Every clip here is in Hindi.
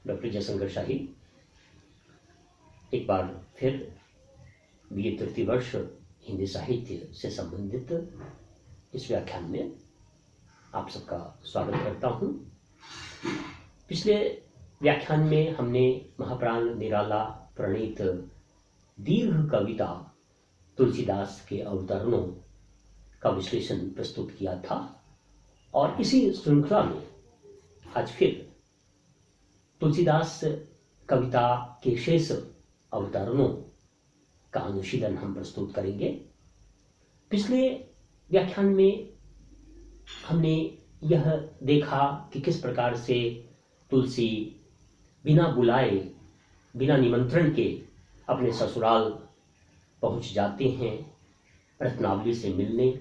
डॉक्टर जयशंकर शाही एक बार फिर बीए तृतीय वर्ष हिंदी साहित्य से संबंधित इस व्याख्यान में आप सबका स्वागत करता हूं। पिछले व्याख्यान में हमने महाप्राण निराला प्रणीत दीर्घ कविता तुलसीदास के अवतरणों का विश्लेषण प्रस्तुत किया था और इसी श्रृंखला में आज फिर तुलसीदास कविता के शेष अवतरणों का अनुशीलन हम प्रस्तुत करेंगे। पिछले व्याख्यान में हमने यह देखा कि किस प्रकार से तुलसी बिना बुलाए बिना निमंत्रण के अपने ससुराल पहुंच जाते हैं रत्नावली से मिलने,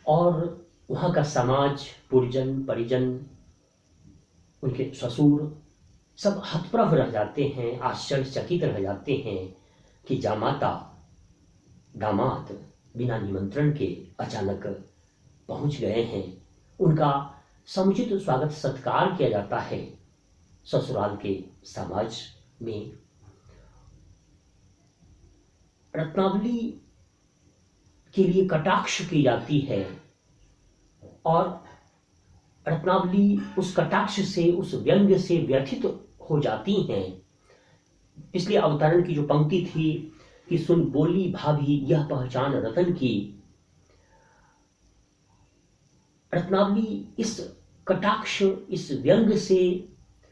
और वहाँ का समाज, पुरजन, परिजन, उनके ससुर सब हतप्रभ रह जाते हैं, आश्चर्यचकित रह जाते हैं कि जामाता दामाद बिना निमंत्रण के अचानक पहुंच गए हैं। उनका समुचित स्वागत सत्कार किया जाता है ससुराल के समाज में। रत्नावली के लिए कटाक्ष की जाती है और रत्नावली उस कटाक्ष से, उस व्यंग्य से व्यथित हो जाती हैं। पिछले अवतरण की जो पंक्ति थी कि सुन बोली भाभी यह पहचान रतन की, रत्नावली इस कटाक्ष, इस व्यंग्य से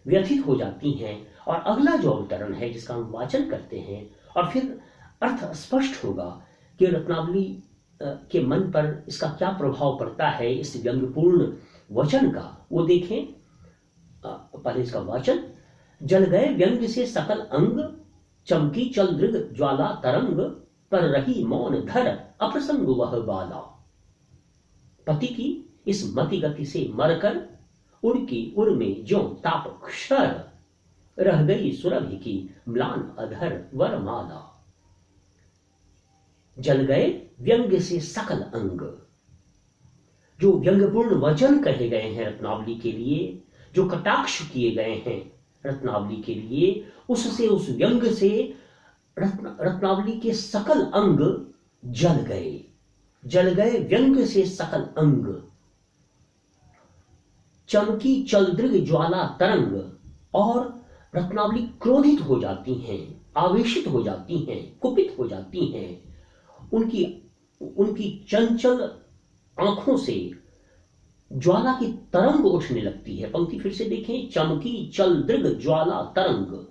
व्यथित हो जाती हैं। और अगला जो अवतरण है जिसका हम वाचन करते हैं और फिर अर्थ स्पष्ट होगा कि रत्नावली के मन पर इसका क्या प्रभाव पड़ता है इस व्यंग्यपूर्ण वचन का, वो देखें। पहले इसका वाचन। जल गए व्यंग्य से सकल अंग, चमकी चल दृग ज्वाला तरंग, पर रही मौन धर अप्रसंग वह बाला। पति की इस मति गति से मरकर उड़की उर में ज्यों ताप क्षर, रह गई सुरभि की म्लान अधर वरमाला। जल गए व्यंग्य से सकल अंग, जो व्यंग्यपूर्ण वचन कहे गए हैं रत्नावली के लिए, जो कटाक्ष किए गए हैं रत्नावली के लिए, उससे, उस व्यंग्य से रत्नावली के सकल अंग जल गए। जल गए व्यंग्य से सकल अंग, चमकी चलदृग ज्वाला तरंग, और रत्नावली क्रोधित हो जाती हैं, आवेशित हो जाती हैं, कुपित हो जाती हैं। उनकी चंचल आंखों से ज्वाला की तरंग उठने लगती है। पंक्ति फिर से देखें। चमकी चल दृग ज्वाला तरंग,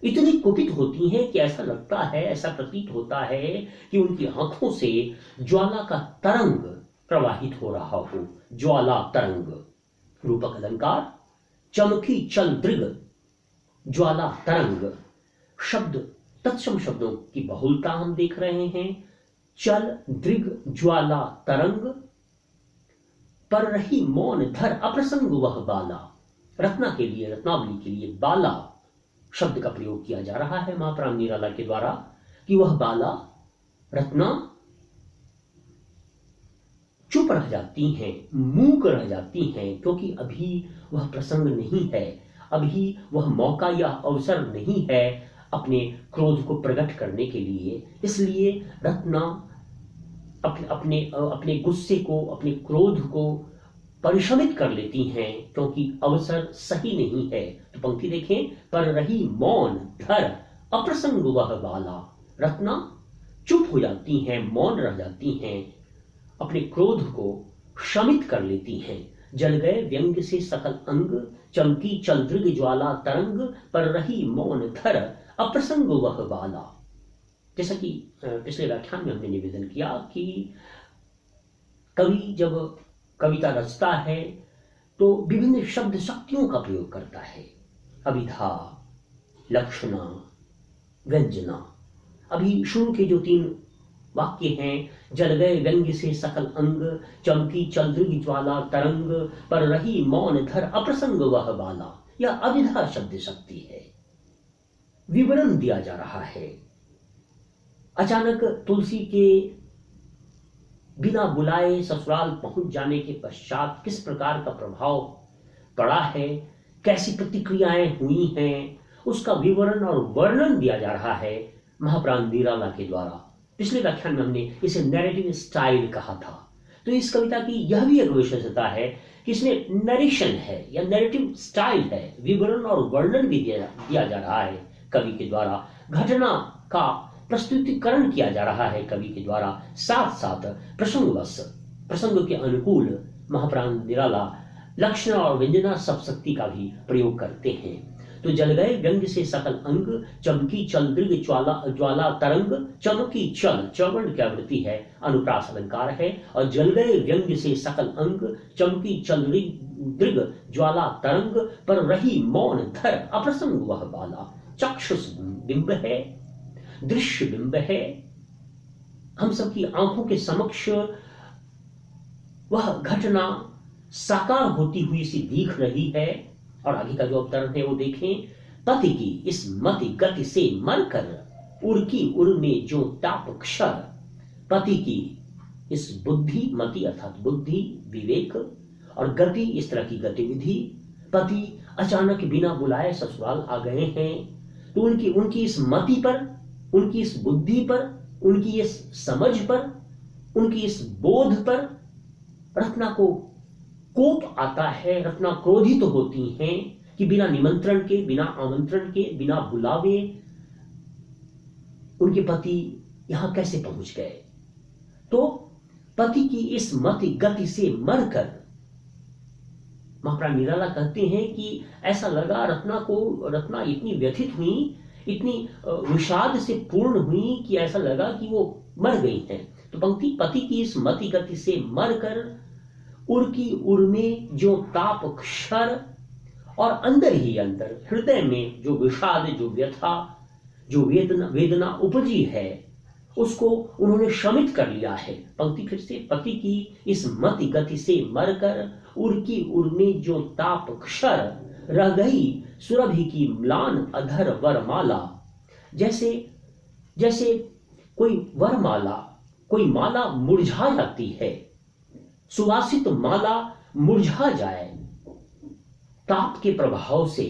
इतनी कुपित होती हैं कि ऐसा लगता है, ऐसा प्रतीत होता है कि उनकी आंखों से ज्वाला का तरंग प्रवाहित हो रहा हो। ज्वाला तरंग, रूपक अलंकार। चमकी चल दृग ज्वाला तरंग, शब्द तत्सम शब्दों की बहुलता हम देख रहे हैं। चल दृग ज्वाला तरंग, पर रही मौन धर अप्रसंग वह बाला। रत्ना के लिए, रत्नावली के लिए बाला शब्द का प्रयोग किया जा रहा है महाप्राण निराला के द्वारा, कि वह बाला, रत्ना चुप रह जाती हैं, मूक रह जाती हैं, क्योंकि अभी वह प्रसंग नहीं है, अभी वह मौका या अवसर नहीं है अपने क्रोध को प्रकट करने के लिए। इसलिए रत्ना अपने गुस्से को, अपने क्रोध को परिशमित कर लेती हैं, क्योंकि अवसर सही नहीं है। तो पंक्ति देखें। पर रही मौन धर अप्रसंग वह बाला, रत्ना चुप हो जाती हैं, मौन रह जाती हैं, अपने क्रोध को शमित कर लेती हैं। जल गए व्यंग्य से सकल अंग, चमकी चल दृग ज्वाला तरंग, पर रही मौन धर अप्रसंग वह बाला। जैसा कि पिछले व्याख्यान में हमने निवेदन किया कि कवि जब कविता रचता है तो विभिन्न शब्द शक्तियों का प्रयोग करता है। अभिधा, लक्षणा, व्यंजना। अभी शुरू के जो 3 वाक्य हैं, जल गए व्यंग्य से सकल अंग, चमकी चल दृग ज्वाला तरंग, पर रही मौन धर अप्रसंग वह बाला, यह अभिधा शब्द शक्ति है। विवरण दिया जा रहा है। अचानक तुलसी के बिना बुलाए ससुराल पहुंच जाने के पश्चात किस प्रकार का प्रभाव पड़ा है, कैसी प्रतिक्रियाएं हुई हैं, उसका विवरण और वर्णन दिया जा रहा है महाप्राण निराला के द्वारा। पिछले व्याख्यान में हमने इसे नैरेटिव स्टाइल कहा था। तो इस कविता की यह भी एक विशेषता है कि इसमें नरेशन है या नैरेटिव स्टाइल है, विवरण और वर्णन भी दिया जा रहा है कवि के द्वारा, घटना का प्रस्तुतिकरण किया जा रहा है कवि के द्वारा, साथ साथ प्रसंग के अनुकूल महाप्राण निराला लक्षण और व्यंजना शब्द का भी प्रयोग करते हैं। तो जल गए व्यंग से सकल अंग, चमकी चल दृग ज्वाला तरंग, चमकी चल चौवर्ण की आवृत्ति है, अनुप्रास अलंकार है। और जल गए व्यंग से सकल अंग, चमकी चल दृग ज्वाला तरंग, पर रही मौन धर अप्रसंग वह बाला। चक्षुष बिंब है, दृश्य बिंब है, हम सबकी आंखों के समक्ष वह घटना साकार होती हुई सी दिख रही है। और आगे का जो अवतरण है वो देखें। पति की इस मति गति से मरकर उर्की उर में जो ताप क्षर, पति की इस बुद्धि, मति अर्थात बुद्धि विवेक, और गति इस तरह की गतिविधि, पति अचानक बिना बुलाए ससुराल आ गए हैं, तो उनकी इस मति पर, उनकी इस बुद्धि पर, उनकी इस समझ पर, उनकी इस बोध पर रत्ना को कोप आता है। रत्ना क्रोधित तो होती हैं कि बिना निमंत्रण के, बिना आमंत्रण के, बिना बुलावे उनके पति यहां कैसे पहुंच गए। तो पति की इस मति गति से मरकर महाप्राण निराला कहते हैं कि ऐसा लगा रत्ना इतनी व्यथित हुई, इतनी विषाद से पूर्ण हुई कि ऐसा लगा कि वो मर गई हैं। तो पंक्ति, पति की इस मति गति से मरकर उर की उर में जो ताप क्षर, और अंदर ही अंदर हृदय में जो विषाद, जो व्यथा, जो वेदना उपजी है, उसको उन्होंने शमित कर लिया है। पंक्ति फिर से, पति की इस मति गति से मरकर उर की उर में जो ताप क्षर, रह गई सुरभि की म्लान अधर वरमाला। जैसे कोई वरमाला, कोई माला मुरझा जाती है, सुवासित माला मुरझा जाए ताप के प्रभाव से,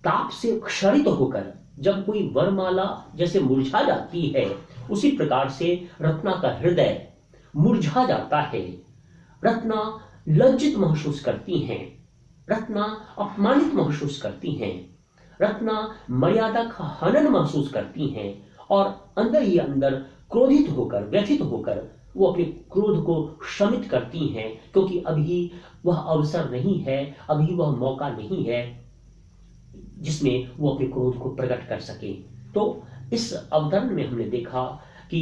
ताप से क्षरित होकर जब कोई वरमाला जैसे मुरझा जाती है, उसी प्रकार से रत्ना का हृदय मुरझा जाता है। रत्ना लज्जित महसूस करती हैं, रत्ना अपमानित महसूस करती हैं, रत्ना मर्यादा का हनन महसूस करती हैं, और अंदर ही अंदर क्रोधित होकर, व्यथित होकर वो अपने क्रोध को शमित करती हैं, क्योंकि अभी वह अवसर नहीं है, अभी वह मौका नहीं है जिसमें वो अपने क्रोध को प्रकट कर सके। तो इस अवतरण में हमने देखा कि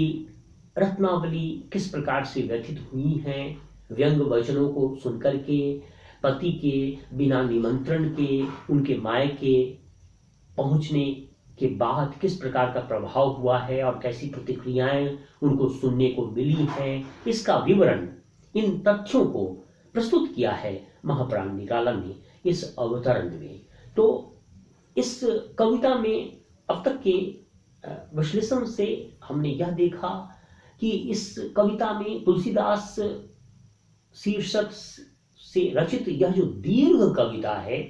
रत्नावली किस प्रकार से व्यथित हुई हैं, व्यंग वचनों को सुनकर के, पति के बिना निमंत्रण के उनके मायके पहुंचने के बाद किस प्रकार का प्रभाव हुआ है और कैसी प्रतिक्रियाएं उनको सुनने को मिली हैं, इसका विवरण, इन तथ्यों को प्रस्तुत किया है महाप्राण निराला ने इस अवतरण में। तो इस कविता में अब तक के विश्लेषण से हमने यह देखा कि इस कविता में तुलसीदास शीर्षक से रचित यह जो दीर्घ कविता है,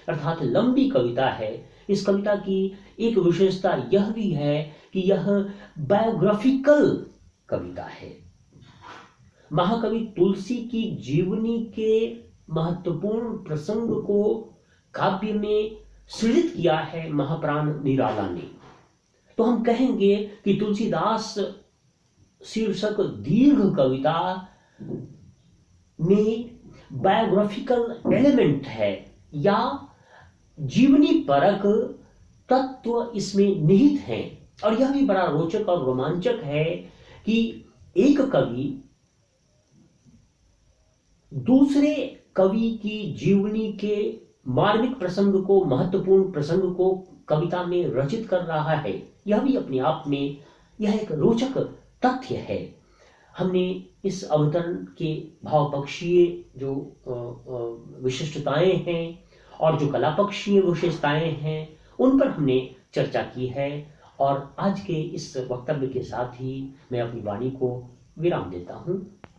अर्थात लंबी कविता है, इस कविता की एक विशेषता यह भी है कि यह बायोग्राफिकल कविता है। महाकवि तुलसी की जीवनी के महत्वपूर्ण प्रसंग को काव्य में सृजित किया है महाप्राण निराला ने। तो हम कहेंगे कि तुलसीदास शीर्षक दीर्घ कविता में बायोग्राफिकल एलिमेंट है या जीवनी परक तत्व इसमें निहित हैं। और यह भी बड़ा रोचक और रोमांचक है कि एक कवि दूसरे कवि की जीवनी के मार्मिक प्रसंग को, महत्वपूर्ण प्रसंग को कविता में रचित कर रहा है। यह भी अपने आप में यह एक रोचक तथ्य है। हमने इस अवतरण के भावपक्षीय जो विशिष्टताएं हैं और जो कलापक्षीय विशेषताएं हैं उन पर हमने चर्चा की है। और आज के इस वक्तव्य के साथ ही मैं अपनी वाणी को विराम देता हूं।